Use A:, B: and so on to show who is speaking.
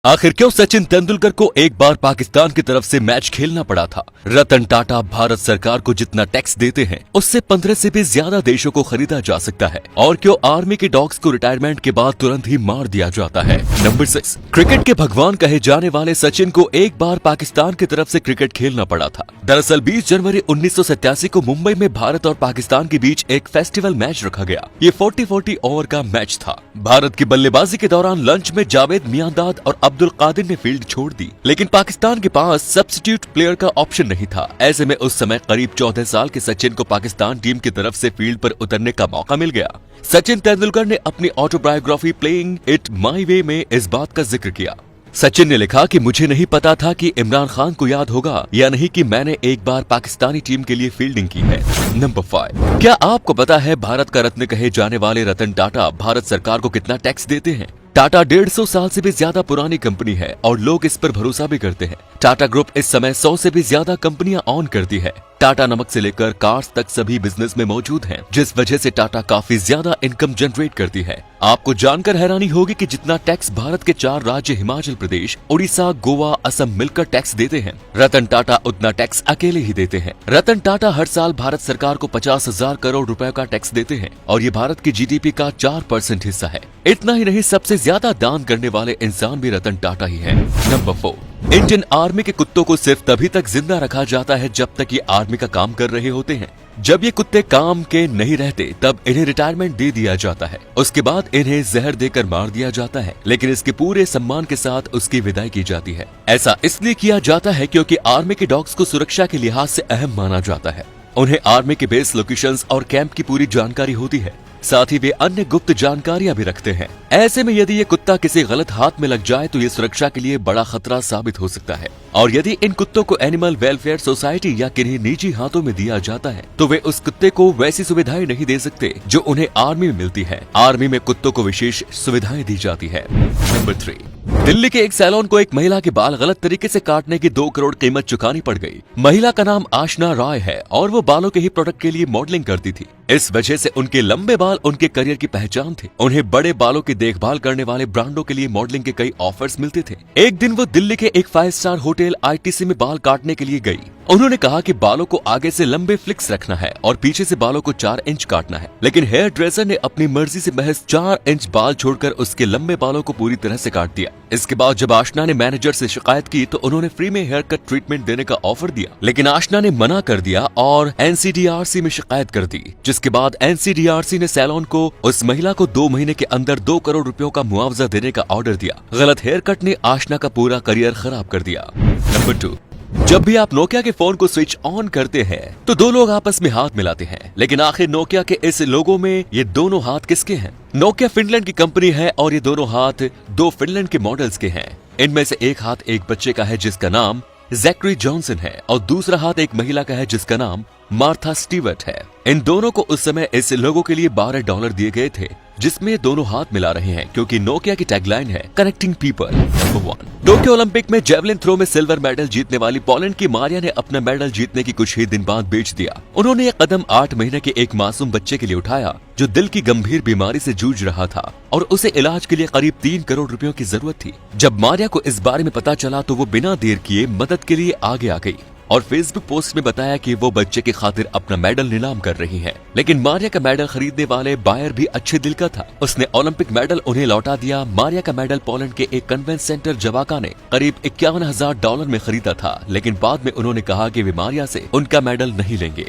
A: आखिर क्यों सचिन तेंदुलकर को एक बार पाकिस्तान की तरफ से मैच खेलना पड़ा था? रतन टाटा भारत सरकार को जितना टैक्स देते हैं उससे 15 से भी ज्यादा देशों को खरीदा जा सकता है। और क्यों आर्मी के डॉग्स को रिटायरमेंट के बाद तुरंत ही मार दिया जाता है? नंबर 6, क्रिकेट के भगवान कहे जाने वाले सचिन को एक बार पाकिस्तान की तरफ से क्रिकेट खेलना पड़ा था। दरअसल 20 जनवरी 1987 को मुंबई में भारत और पाकिस्तान के बीच एक फेस्टिवल मैच रखा गया। ये 40-40 ओवर का मैच था। भारत की बल्लेबाजी के दौरान लंच में जावेद मियांदाद और अब्दुल कादिर ने फील्ड छोड़ दी, लेकिन पाकिस्तान के पास सब्स्टिट्यूट प्लेयर का ऑप्शन नहीं था। ऐसे में उस समय करीब 14 साल के सचिन को पाकिस्तान टीम की तरफ से फील्ड पर उतरने का मौका मिल गया। सचिन तेंदुलकर ने अपनी ऑटोबायोग्राफी प्लेइंग इट माई वे में इस बात का जिक्र किया। सचिन ने लिखा कि मुझे नहीं पता था कि इमरान खान को याद होगा या नहीं कि मैंने एक बार पाकिस्तानी टीम के लिए फील्डिंग की है। नंबर 5, क्या आपको पता है भारत का रत्न कहे जाने वाले रतन टाटा भारत सरकार को कितना टैक्स देते हैं? टाटा 150 साल से भी ज्यादा पुरानी कंपनी है और लोग इस पर भरोसा भी करते हैं। टाटा ग्रुप इस समय 100 से भी ज्यादा कंपनियां ऑन करती है। टाटा नमक से लेकर कार्स तक सभी बिजनेस में मौजूद हैं, जिस वजह से टाटा काफी ज्यादा इनकम जनरेट करती है। आपको जानकर हैरानी होगी कि जितना टैक्स भारत के 4 राज्य हिमाचल प्रदेश, उड़ीसा, गोवा, असम मिलकर टैक्स देते हैं, रतन टाटा उतना टैक्स अकेले ही देते हैं। रतन टाटा हर साल भारत सरकार को 50,000 करोड़ रुपए का टैक्स देते हैं और ये भारत की जीडीपी का 4% हिस्सा है। इतना ही नहीं, सबसे ज्यादा दान करने वाले इंसान भी रतन टाटा ही है। नंबर 4, इंडियन आर्मी के कुत्तों को सिर्फ तभी तक जिंदा रखा जाता है जब तक ये आर्मी का काम कर रहे होते हैं। जब ये कुत्ते काम के नहीं रहते तब इन्हें रिटायरमेंट दे दिया जाता है। उसके बाद इन्हें जहर देकर मार दिया जाता है, लेकिन इसके पूरे सम्मान के साथ उसकी विदाई की जाती है। ऐसा इसलिए किया जाता है क्योंकि आर्मी के डॉग्स को सुरक्षा के लिहाज से अहम माना जाता है। उन्हें आर्मी के बेस लोकेशंस और कैंप की पूरी जानकारी होती है, साथ ही वे अन्य गुप्त जानकारियां भी रखते हैं। ऐसे में यदि ये कुत्ता किसी गलत हाथ में लग जाए तो ये सुरक्षा के लिए बड़ा खतरा साबित हो सकता है। और यदि इन कुत्तों को एनिमल वेलफेयर सोसाइटी या किन्हीं निजी हाथों में दिया जाता है तो वे उस कुत्ते को वैसी सुविधाएं नहीं दे सकते जो उन्हें आर्मी में मिलती है। आर्मी में कुत्तों को विशेष सुविधाएं दी जाती है। नंबर 3, दिल्ली के एक सैलून को एक महिला के बाल गलत तरीके से काटने की 2 करोड़ कीमत चुकानी पड़ गई। महिला का नाम आशना रॉय है और वो बालों के ही प्रोडक्ट के लिए मॉडलिंग करती थी। इस वजह से उनके लंबे बाल उनके करियर की पहचान थे। उन्हें बड़े बालों की देखभाल करने वाले ब्रांडों के लिए मॉडलिंग के कई ऑफर्स मिलते थे। एक दिन वो दिल्ली के एक 5 स्टार होटल आईटीसी में बाल काटने के लिए गई। उन्होंने कहा कि बालों को आगे से लंबे फ्लिक्स रखना है और पीछे से बालों को 4 इंच काटना है, लेकिन हेयर ड्रेसर ने अपनी मर्जी से महज 4 इंच बाल छोड़कर उसके लंबे बालों को पूरी तरह से काट दिया। इसके बाद जब आशना ने मैनेजर से शिकायत की तो उन्होंने फ्री में हेयर कट ट्रीटमेंट देने का ऑफर दिया, लेकिन आशना ने मना कर दिया और एनसीडीआरसी में शिकायत कर दी, जिसके बाद एनसीडीआरसी ने सैलून को उस महिला को 2 महीने के अंदर 2 करोड़ रुपयों का मुआवजा देने का ऑर्डर दिया। गलत हेयर कट ने आशना का पूरा करियर खराब कर दिया। नंबर 2, जब भी आप नोकिया के फोन को स्विच ऑन करते हैं तो 2 लोग आपस में हाथ मिलाते हैं, लेकिन आखिर नोकिया के इस लोगो में ये दोनों हाथ किसके हैं? नोकिया फिनलैंड की कंपनी है और ये दोनों हाथ 2 फिनलैंड के मॉडल्स के हैं। इनमें से एक हाथ एक बच्चे का है जिसका नाम जैकरी जॉनसन है और दूसरा हाथ एक महिला का है जिसका नाम मार्था स्टीवर्ट है। इन दोनों को उस समय इस लोगो के लिए $12 दिए गए थे, जिसमें दोनों हाथ मिला रहे हैं क्योंकि नोकिया की टैगलाइन है connecting people. Number 1, Tokyo Olympic में जेवलिन थ्रो में सिल्वर मेडल जीतने वाली पोलैंड की मारिया ने अपना मेडल जीतने की कुछ ही दिन बाद बेच दिया। उन्होंने ये कदम 8 महीने के एक मासूम बच्चे के लिए उठाया जो दिल की गंभीर बीमारी से जूझ रहा था और उसे इलाज के लिए करीब 3 करोड़ रुपयों की जरूरत थी। जब मारिया को इस बारे में पता चला तो वो बिना देर किए मदद के लिए आगे आ गई और फेसबुक पोस्ट में बताया कि वो बच्चे की खातिर अपना मेडल नीलाम कर रही है। लेकिन मारिया का मेडल खरीदने वाले बायर भी अच्छे दिल का था। उसने ओलंपिक मेडल उन्हें लौटा दिया। मारिया का मेडल पोलैंड के एक कन्वेंस सेंटर जवाका ने करीब $51,000 में खरीदा था, लेकिन बाद में उन्होंने कहा कि वे मारिया से उनका मेडल नहीं लेंगे।